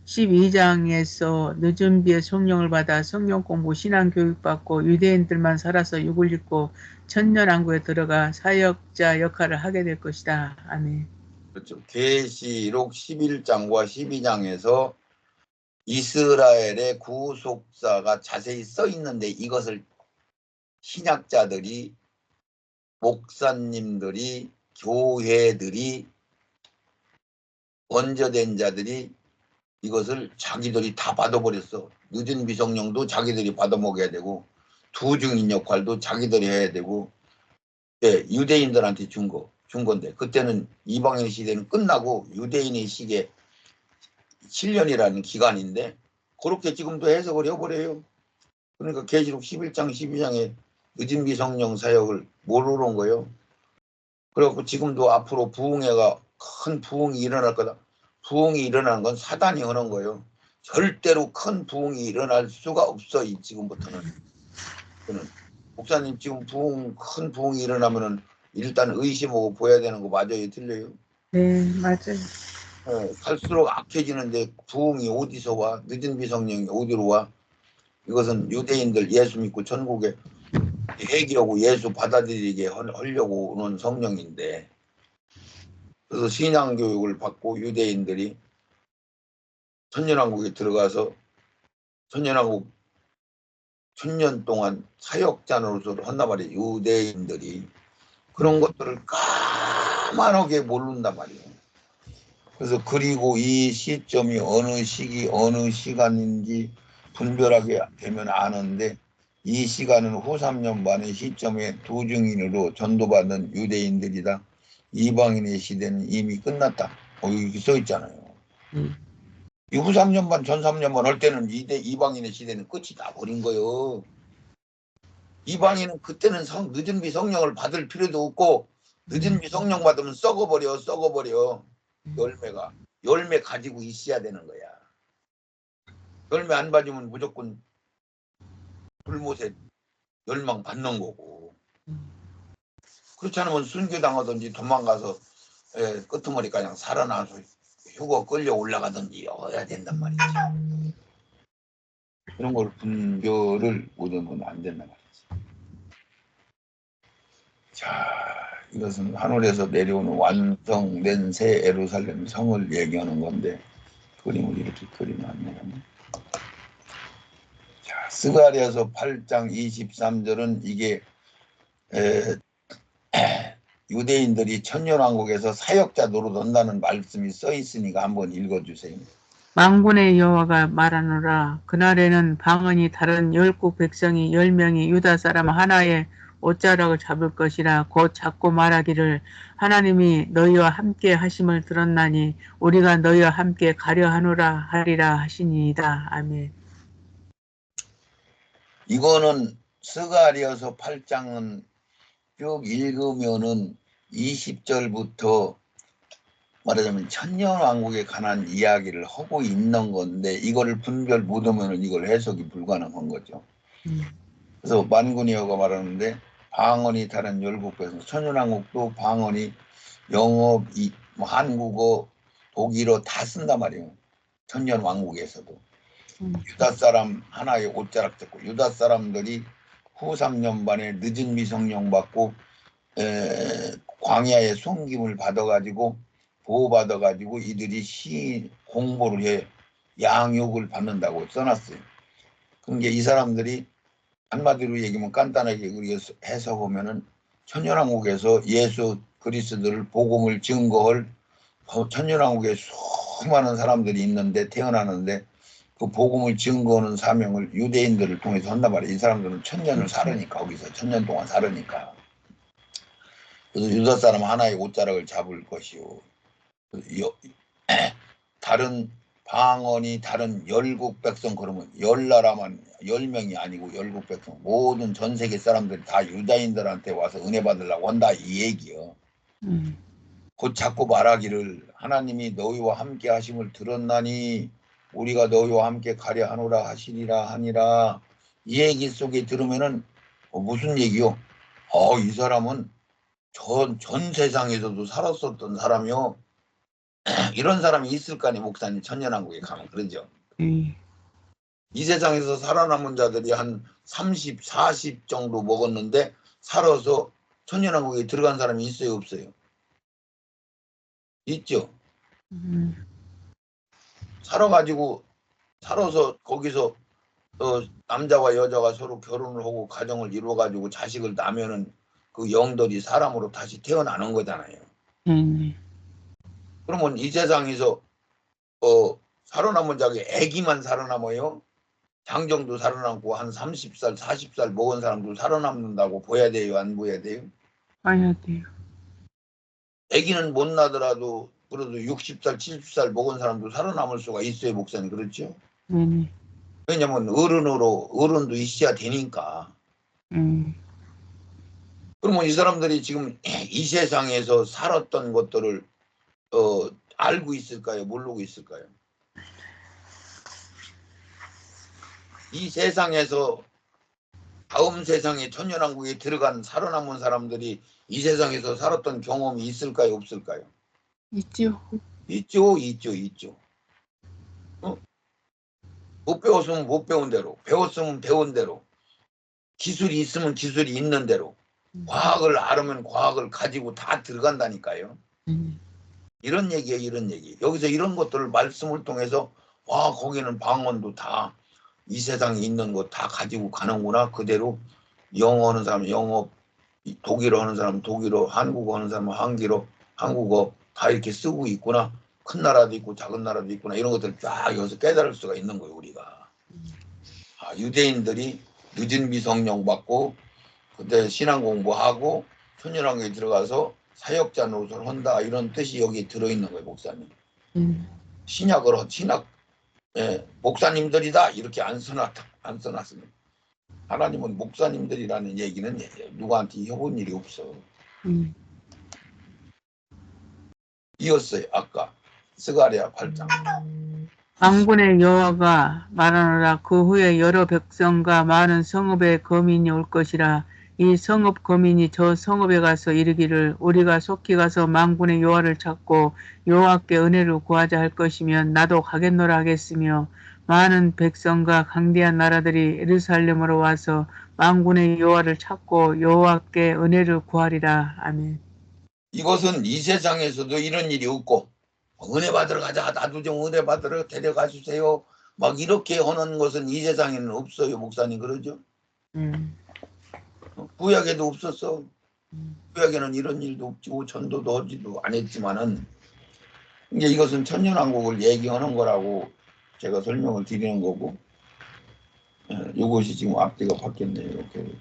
12장에서 늦은 비에 성령을 받아 성경 공부 신앙 교육받고 유대인들만 살아서 육을 입고 천년왕국에 들어가 사역자 역할을 하게 될 것이다. 아멘. 그렇죠. 계시록 11장과 12장에서 이스라엘의 구속사가 자세히 써 있는데 이것을 신학자들이 목사님들이 교회들이 원저된 자들이 이것을 자기들이 다 받아버렸어. 늦은 미성령도 자기들이 받아먹어야 되고 두중인 역할도 자기들이 해야 되고 유대인들한테 준 건데 그때는 이방인 시대는 끝나고 유대인의 시기에 7년이라는 기간인데 그렇게 지금도 해석을 해버려요. 그러니까 계시록 11장 12장에 늦은 미성령 사역을 모르는 거예요. 그래갖고 지금도 앞으로 부흥회가 큰 부흥이 일어날 거다. 부흥이 일어나는 건 사단이 하는 거예요. 절대로 큰 부흥이 일어날 수가 없어. 지금부터는. 목사님 지금 큰 부흥이 일어나면은 일단 의심하고 보여야 되는 거 맞아요? 틀려요? 네, 맞아요. 갈수록 악해지는데 부흥이 어디서 와? 늦은 미성령이 어디로 와? 이것은 유대인들 예수 믿고 천국에 회개하고 예수 받아들이게 하려고 오는 성령인데, 그래서 신앙교육을 받고 유대인들이 천년왕국에 들어가서 천년왕국 천년 동안 사역자 노릇을 한단 말이에요. 유대인들이 그런 것들을 까만하게 모른단 말이에요. 그래서 그리고 이 시점이 어느 시기 어느 시간인지 분별하게 되면 아는데, 이 시간은 후 3년 반의 시점에 두 증인으로 전도받은 유대인들이다. 이방인의 시대는 이미 끝났다. 여기 써 있잖아요. 이 후 3년 반 전 3년 반 할 때는 이방인의 시대는 끝이 다 버린 거예요. 이방인은 그때는 늦은 비 성령을 받을 필요도 없고, 늦은 비 성령 받으면 썩어버려. 열매 가지고 있어야 되는 거야. 열매 안 받으면 무조건 불못에 멸망 받는 거고, 그렇지 않으면 순교당하든지 도망가서 끄트머리 그냥 살아나서 휴거 끌려 올라가든지 해야 된단 말이죠. 이런 걸 분별을 못하면 안 된단 말이지. 자, 이것은 하늘에서 내려오는 완성된 새 예루살렘 성을 얘기하는 건데, 그림을 이렇게 그리면 안 되겠네. 자, 스가랴서 8장 23절은 이게 유대인들이 천년왕국에서 사역자 노릇한다는 말씀이 써 있으니까 한번 읽어주세요. 만군의 여호와가 말하노라. 그날에는 방언이 다른 열국 백성이 10명이 유다 사람 하나의 옷자락을 잡을 것이라. 곧 잡고 말하기를 하나님이 너희와 함께 하심을 들었나니 우리가 너희와 함께 가려 하노라 하리라 하시니이다. 아멘. 이거는 스가랴서 8장은 쭉 읽으면은 20절부터 말하자면 천년왕국에 관한 이야기를 하고 있는 건데, 이거를 분별 못하면 이걸 해석이 불가능한 거죠. 그래서 만군의 여호가 말하는데, 방언이 다른 열국 백성, 천년왕국도 방언이 영어, 한국어, 독일어 다 쓴단 말이에요. 천년왕국에서도. 유다 사람 하나의 옷자락 잡고, 유다 사람들이 후 3년 반에 늦은 미성령 받고 광야의 숨김을 받아가지고 보호받아가지고 이들이 공부를 해 양육을 받는다고 써놨어요. 그러니까 이 사람들이 한마디로 얘기하면 간단하게 해석하면은 천년왕국에서 예수 그리스도를 복음을 증거할 천년왕국에 수많은 사람들이 있는데 태어나는데, 그 복음을 증거하는 사명을 유대인들을 통해서 한단 말이에요. 이 사람들은 천년을 살으니까, 거기서 천년 동안 살으니까. 그래서 유다 사람 하나의 옷자락을 잡을 것이요. 다른 방언이 다른 열국 백성, 그러면 열나라만 10명이 아니고 열국 백성 모든 전 세계 사람들이 다 유다인들한테 와서 은혜 받으려고 한다, 이 얘기요. 곧 자꾸 말하기를 하나님이 너희와 함께 하심을 들었나니 우리가 너희와 함께 가려 하노라 하시리라 하니라. 이 얘기 속에 들으면은 무슨 얘기요? 이 사람은 전 세상에서도 살았었던 사람이요. 이런 사람이 있을까니 목사님, 천년왕국에 가면 그러죠. 이 세상에서 살아남은 자들이 한 30, 40 정도 먹었는데 살아서 천년왕국에 들어간 사람이 있어요, 없어요? 있죠. 살아서 거기서 남자와 여자가 서로 결혼을 하고 가정을 이루어가지고 자식을 낳으면은 그 영들이 사람으로 다시 태어나는 거잖아요. 그러면 이 세상에서 살아남은 자가 애기만 살아남아요? 장정도 살아남고 한 30살, 40살 먹은 사람도 살아남는다고 보야 돼요, 안 보야 돼요? 봐야 돼요. 애기는 못 나더라도 그래도 60살, 70살 먹은 사람도 살아남을 수가 있어요, 목사님. 그렇죠? 왜냐면 어른도 있어야 되니까. 그러면 이 사람들이 지금 이 세상에서 살았던 것들을 알고 있을까요? 모르고 있을까요? 이 세상에서 다음 세상에 천년왕국에 들어간 살아남은 사람들이 이 세상에서 살았던 경험이 있을까요, 없을까요? 있죠. 있죠. 어? 못 배웠으면 못 배운 대로, 배웠으면 배운 대로, 기술이 있으면 기술이 있는 대로, 과학을 알으면 과학을 가지고 다 들어간다니까요. 이런 얘기예요, 이런 얘기. 여기서 이런 것들을 말씀을 통해서 와, 거기는 방언도 다 이 세상에 있는 거 다 가지고 가는구나. 그대로 영어 하는 사람 영어, 독일어 하는 사람 독일어, 한국어 하는 사람은 한국어 다 이렇게 쓰고 있구나. 큰 나라도 있고 작은 나라도 있구나. 이런 것들을 쫙 여기서 깨달을 수가 있는 거예요, 우리가. 유대인들이 늦은 미성령 받고 그때 신앙 공부하고 천연왕국에 들어가서 사역자 노릇을 한다, 이런 뜻이 여기 들어있는 거예요, 목사님. 신약 목사님들이다 이렇게 안 써놨습니다. 하나님은 목사님들이라는 얘기는 누구한테 해본 일이 없어. 이었어요. 아까 스가랴 8장. 만군의 여호와가 말하노라. 그 후에 여러 백성과 많은 성읍의 거민이 올 것이라. 이 성읍 거민이 저 성읍에 가서 이르기를 우리가 속히 가서 만군의 여호와를 찾고 여호와께 은혜를 구하자 할 것이면 나도 가겠노라 하겠으며, 많은 백성과 강대한 나라들이 예루살렘으로 와서 만군의 여호와를 찾고 여호와께 은혜를 구하리라. 아멘. 이것은 이 세상에서도 이런 일이 없고, 은혜 받으러 가자, 나도 좀 은혜 받으러 데려가 주세요, 막 이렇게 하는 것은 이 세상에는 없어요. 목사님 그러죠? 구약에도 없었어. 구약에는 이런 일도 없고 전도도 하지도 안 했지만은, 이제 이것은 천년왕국을 얘기하는 거라고 제가 설명을 드리는 거고, 이것이 지금 앞뒤가 바뀌었네요. 이렇게.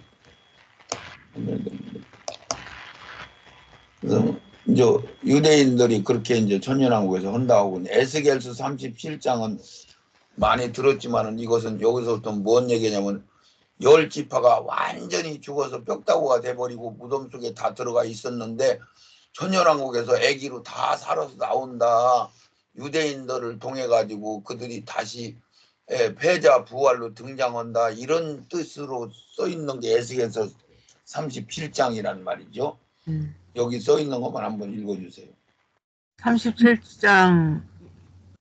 그래서 이제 유대인들이 그렇게 이제 천년왕국에서 한다고, 에스겔서 37장은 많이 들었지만은 이것은 여기서부터 뭔 얘기냐면, 10지파가 완전히 죽어서 뼈다구가 돼버리고 무덤 속에 다 들어가 있었는데 천년왕국에서 아기로 다 살아서 나온다. 유대인들을 통해 가지고 그들이 다시 패자 부활로 등장한다. 이런 뜻으로 써 있는 게 에스겔서 37장이란 말이죠. 여기 써 있는 것만 한번 읽어주세요. 37장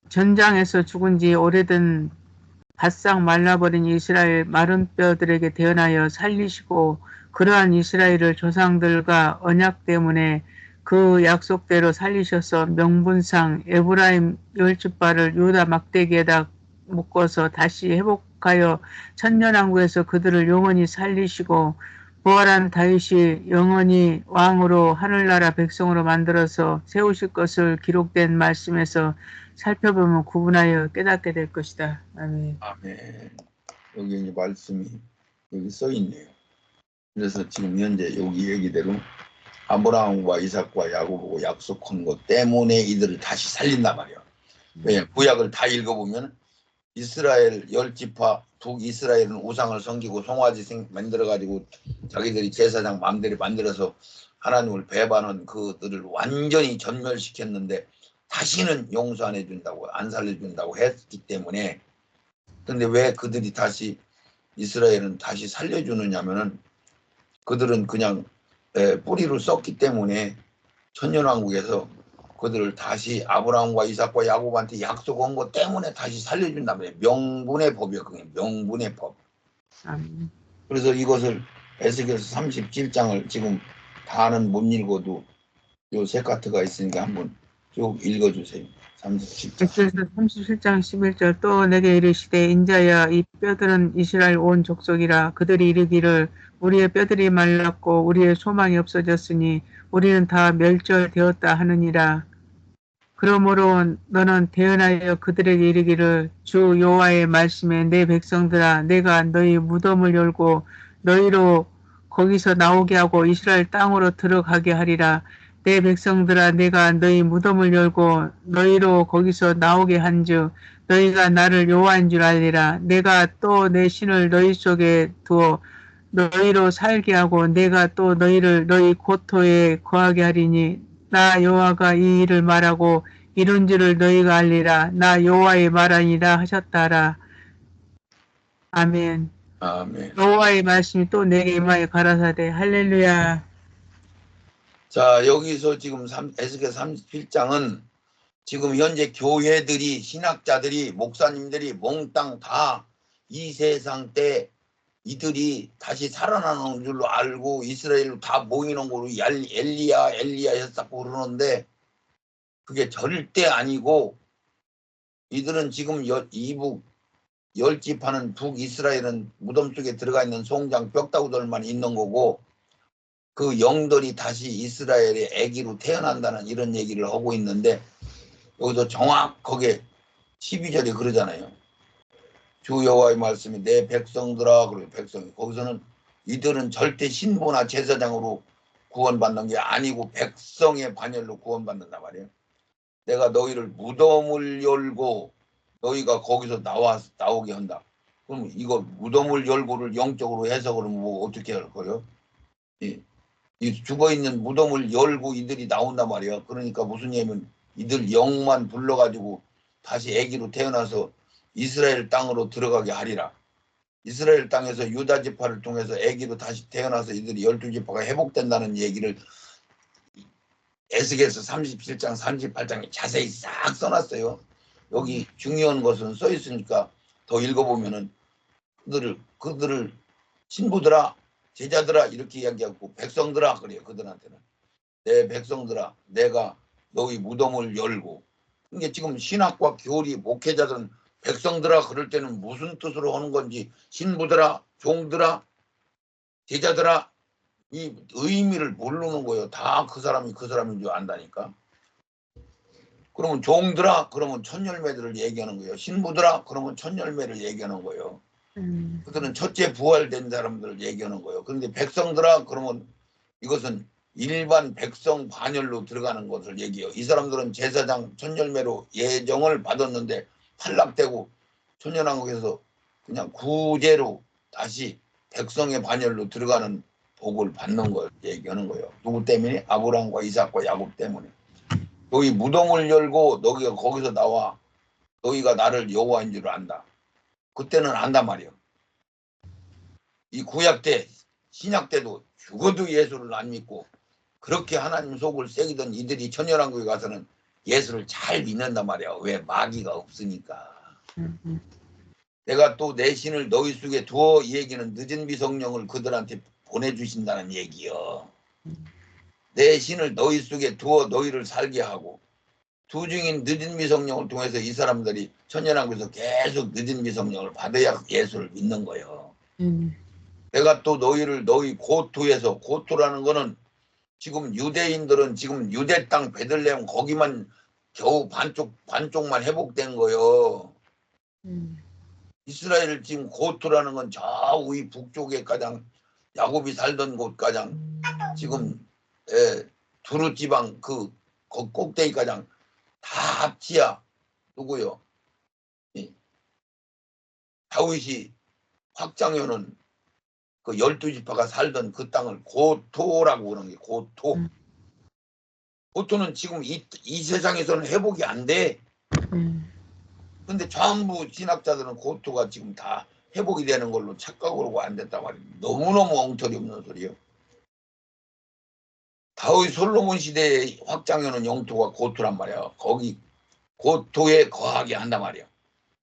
전장에서 죽은 지 오래된 바싹 말라버린 이스라엘 마른 뼈들에게 대언하여 살리시고, 그러한 이스라엘을 조상들과 언약 때문에 그 약속대로 살리셔서 명분상 에브라임 10지파를 유다 막대기에다 묶어서 다시 회복하여 천년왕국에서 그들을 영원히 살리시고, 부활한 다윗이 영원히 왕으로 하늘나라 백성으로 만들어서 세우실 것을 기록된 말씀에서 살펴보면 구분하여 깨닫게 될 것이다. 아멘. 아멘. 여기 이제 말씀이 여기 써 있네요. 그래서 지금 현재 여기 얘기대로 아브라함과 이삭과 야곱하고 약속한 것 때문에 이들을 다시 살린단 말이야. 왜냐하면 구약을 다 읽어보면 이스라엘 10지파 북이스라엘은 우상을 섬기고 송아지 만들어가지고 자기들이 제사장 마음대로 만들어서 하나님을 배반한 그들을 완전히 전멸시켰는데 다시는 용서 안 해준다고, 안 살려준다고 했기 때문에. 근데 왜 그들이 다시, 이스라엘은 다시 살려주느냐면은 그들은 그냥 뿌리를 썼기 때문에 천년왕국에서 그들을 다시 아브라함과 이삭과 야곱한테 약속한 것 때문에 다시 살려준다며. 명분의 법이요. 그게 명분의 법. 그래서 이것을 에스겔서 37장을 지금 다는 못 읽어도 요 세 카트가 있으니까 한번 쭉 읽어주세요. 37장. 에스겔서 37장 11절. 또 내게 이르시되 인자야, 이 뼈들은 이스라엘 온 족속이라. 그들이 이르기를 우리의 뼈들이 말랐고 우리의 소망이 없어졌으니 우리는 다 멸절되었다 하느니라. 그러므로 너는 대언하여 그들에게 이르기를 주 여호와의 말씀에 내 백성들아, 내가 너희 무덤을 열고 너희로 거기서 나오게 하고 이스라엘 땅으로 들어가게 하리라. 내 백성들아, 내가 너희 무덤을 열고 너희로 거기서 나오게 한즉 너희가 나를 여호와인 줄 알리라. 내가 또 내 신을 너희 속에 두어 너희로 살게 하고 내가 또 너희를 너희 고토에 거하게 하리니 나 여호와가 이 일을 말하고 이룬 줄을 너희가 알리라. 나 여호와의 말하니라 하셨다라. 아멘. 아멘. 여호와의 말씀이 또 내게 임하여 가라사대. 할렐루야. 자, 여기서 지금 에스겔 37장은 지금 현재 교회들이, 신학자들이, 목사님들이 몽땅 다 이 세상 때 이들이 다시 살아나는 줄로 알고 이스라엘로 다 모이는 걸로 엘리야 했었고 그러는데 그게 절대 아니고 이들은 지금 이북 열집하는 북이스라엘은 무덤 속에 들어가 있는 송장 벽다구들만 있는 거고 그 영들이 다시 이스라엘의 아기로 태어난다는 이런 얘기를 하고 있는데 여기서 정확하게 12절에 그러잖아요. 주 여호와의 말씀이 내 백성들아, 그리고 백성이 거기서는 이들은 절대 신부나 제사장으로 구원받는 게 아니고 백성의 반열로 구원받는단 말이에요. 내가 너희를 무덤을 열고 너희가 거기서 나오게 한다. 그럼 이거 무덤을 열고를 영적으로 해석을 하면 뭐 어떻게 할 거예요? 이 죽어있는 무덤을 열고 이들이 나온단 말이야. 그러니까 무슨 얘기냐면 이들 영만 불러가지고 다시 아기로 태어나서 이스라엘 땅으로 들어가게 하리라. 이스라엘 땅에서 유다 지파를 통해서 아기로 다시 태어나서 이들이 12지파가 회복된다는 얘기를 에스겔서 37장 38장에 자세히 싹 써놨어요. 여기 중요한 것은 써있으니까 더 읽어보면은 그들을 신부들아 제자들아 이렇게 이야기하고 백성들아 그래요. 그들한테는 내 백성들아 내가 너희 무덤을 열고. 이게 지금 신학과 교리 목회자들은 백성들아 그럴 때는 무슨 뜻으로 하는 건지 신부들아 종들아 제자들아 이 의미를 모르는 거예요. 다 그 사람이 그 사람인 줄 안다니까. 그러면 종들아 그러면 천열매들을 얘기하는 거예요. 신부들아 그러면 천열매를 얘기하는 거예요. 그들은 첫째 부활된 사람들을 얘기하는 거예요. 그런데 백성들아 그러면 이것은 일반 백성 반열로 들어가는 것을 얘기해요. 이 사람들은 제사장 천열매로 예정을 받았는데 탈락되고 천연왕국에서 그냥 구제로 다시 백성의 반열로 들어가는 복을 받는 걸 얘기하는 거예요. 누구 때문에? 아브라함과 이삭과 야곱 때문에. 너희 무덤을 열고 너희가 거기서 나와 너희가 나를 여호와인 줄 안다. 그때는 안단 말이에요. 이 구약 때 신약 때도 죽어도 예수를 안 믿고 그렇게 하나님 속을 새기던 이들이 천연왕국에 가서는 예수를 잘 믿는단 말이야. 왜? 마귀가 없으니까. 내가 또 내 신을 너희 속에 두어, 이 얘기는 늦은 비성령을 그들한테 보내주신다는 얘기요. 내 신을 너희 속에 두어 너희를 살게 하고 두 중인 늦은 비성령을 통해서 이 사람들이 천연왕국에서 계속 늦은 비성령을 받아야 예수를 믿는 거예요. 내가 또 너희를 너희 고토에서, 고토라는 거는 지금 유대인들은 지금 유대 땅 베들레헴 거기만 겨우 반쪽만 회복된 거요. 이스라엘 지금 고토라는 건 저 위 북쪽에 가장 야곱이 살던 곳 가장 지금 두루 지방 그 꼭대기 가장 다 합치야 누구요? 다윗이 확장해놓은 그 12지파가 살던 그 땅을 고토라고 그러는 게 고토. 고토는 지금 이 세상에서는 회복이 안 돼. 근데 전부 신학자들은 고토가 지금 다 회복이 되는 걸로 착각을 하고 안 됐단 말이에요. 너무너무 엉터리 없는 소리예요. 다윗 솔로몬 시대에 확장해놓은 영토가 고토란 말이야. 거기 고토에 거하게 한단 말이야.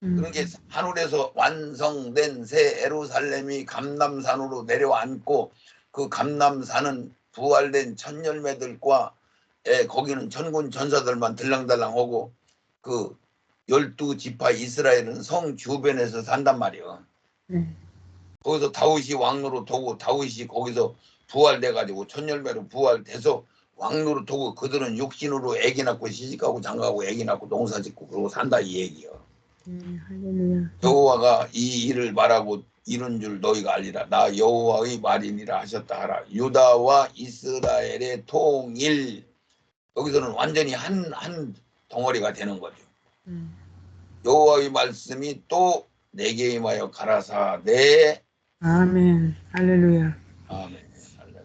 그런 게 하늘에서 완성된 새 예루살렘이 감람산으로 내려앉고 그 감람산은 부활된 천열매들과 거기는 천군 천사들만 들랑달랑하고 그 12지파 이스라엘은 성 주변에서 산단 말이야. 거기서 다윗이 왕노로 도고 다윗이 거기서 부활돼가지고 천열매로 부활돼서 왕노로 도고 그들은 육신으로 애기 낳고 시집가고 장가가고 애기 낳고 농사짓고 그러고 산다 이 얘기요. 여호와가 이 일을 말하고 이룬 줄 너희가 알리라. 나 여호와의 말이니라 하셨다 하라. 유다와 이스라엘의 통일. 여기서는 완전히 한 덩어리가 되는 거죠. 여호와의 말씀이 또 내게 임하여 가라사대. 아멘. 할렐루야. 아멘. 할렐루야.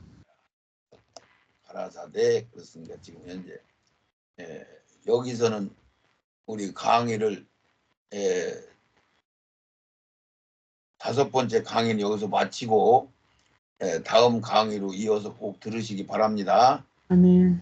가라사대. 그렇습니다. 지금 현재 여기서는 우리 강의를 5번째 강의는 여기서 마치고 다음 강의로 이어서 꼭 들으시기 바랍니다. 아멘.